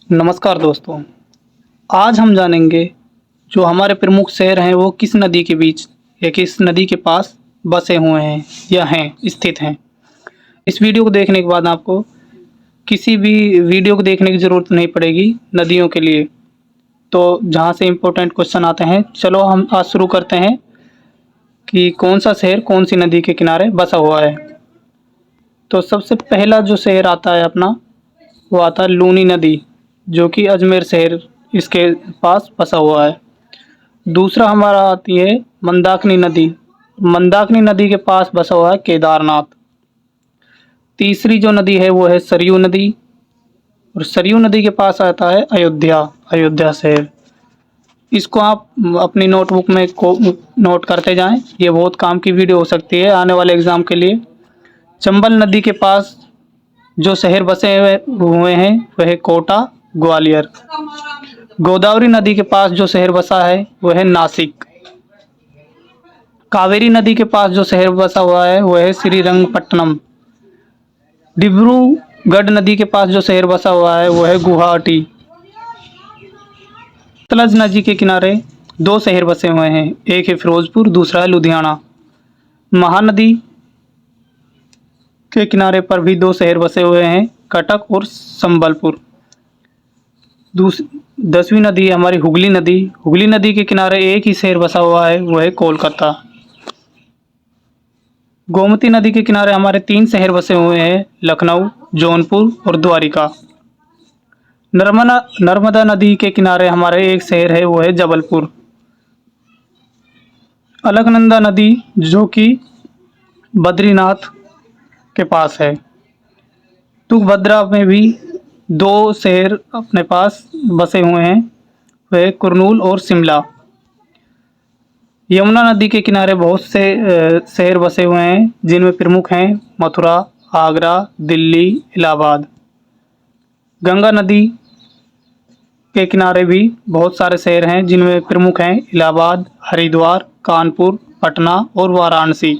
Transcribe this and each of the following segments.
नमस्कार दोस्तों। आज हम जानेंगे जो हमारे प्रमुख शहर हैं वो किस नदी के बीच या किस नदी के पास बसे हुए हैं या हैं स्थित हैं। इस वीडियो को देखने के बाद आपको किसी भी वीडियो को देखने की ज़रूरत नहीं पड़ेगी नदियों के लिए। तो जहाँ से इम्पोर्टेंट क्वेश्चन आते हैं, चलो हम आज शुरू करते हैं कि कौन सा शहर कौन सी नदी के किनारे बसा हुआ है। तो सबसे पहला जो शहर आता है अपना, वो आता है लूनी नदी, जो कि अजमेर शहर इसके पास बसा हुआ है। दूसरा हमारा आती है मंदाकिनी नदी। मंदाकिनी नदी के पास बसा हुआ है केदारनाथ। तीसरी जो नदी है वो है सरयू नदी, और सरयू नदी के पास आता है अयोध्या शहर। इसको आप अपनी नोटबुक में नोट करते जाएं, ये बहुत काम की वीडियो हो सकती है आने वाले एग्ज़ाम के लिए। चंबल नदी के पास जो शहर बसे हुए हैं वह है कोटा, ग्वालियर। गोदावरी नदी के पास जो शहर बसा है वह है नासिक। कावेरी नदी के पास जो शहर बसा हुआ है वह है श्रीरंगपट्टनम। डिब्रूगढ़ नदी के पास जो शहर बसा हुआ है वह है गुवाहाटी। सतलज नदी के किनारे दो शहर बसे हुए हैं, एक है फिरोजपुर, दूसरा है लुधियाना। महानदी के किनारे पर भी दो शहर बसे हुए हैं, कटक और संबलपुर। 10वीं नदी हमारी हुगली नदी। हुगली नदी के किनारे एक ही शहर बसा हुआ है, वह है कोलकाता। गोमती नदी के किनारे हमारे 3 शहर बसे हुए हैं, लखनऊ, जौनपुर और द्वारिका। नर्मदा नदी के किनारे हमारे एक शहर है, वह है जबलपुर। अलकनंदा नदी जो कि बद्रीनाथ के पास है। तुंगभद्रा में भी 2 शहर अपने पास बसे हुए हैं, वह कुरनूल और शिमला। यमुना नदी के किनारे बहुत से शहर बसे हुए हैं, जिनमें प्रमुख हैं मथुरा, आगरा, दिल्ली, इलाहाबाद। गंगा नदी के किनारे भी बहुत सारे शहर हैं, जिनमें प्रमुख हैं इलाहाबाद, हरिद्वार, कानपुर, पटना और वाराणसी।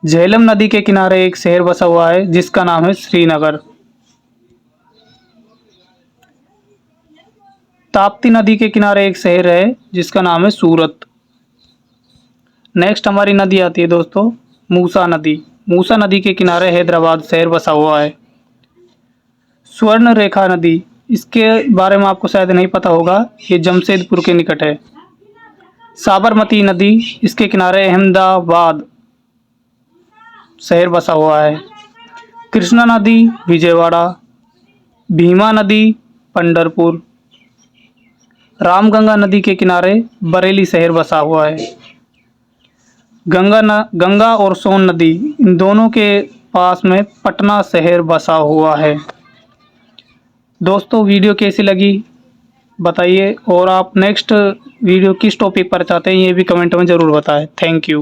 झेलम नदी के किनारे एक शहर बसा हुआ है, जिसका नाम है श्रीनगर। ताप्ती नदी के किनारे एक शहर है, जिसका नाम है सूरत। नेक्स्ट हमारी नदी आती है दोस्तों मूसा नदी। मूसा नदी के किनारे हैदराबाद शहर बसा हुआ है। स्वर्ण रेखा नदी, इसके बारे में आपको शायद नहीं पता होगा, ये जमशेदपुर के निकट है। साबरमती नदी, इसके किनारे अहमदाबाद शहर बसा हुआ है। कृष्णा नदी विजयवाड़ा। भीमा नदी पंढरपुर। रामगंगा नदी के किनारे बरेली शहर बसा हुआ है। गंगा और सोन नदी, इन दोनों के पास में पटना शहर बसा हुआ है। दोस्तों वीडियो कैसी लगी बताइए, और आप नेक्स्ट वीडियो किस टॉपिक पर चाहते हैं ये भी कमेंट में ज़रूर बताएं। Thank you.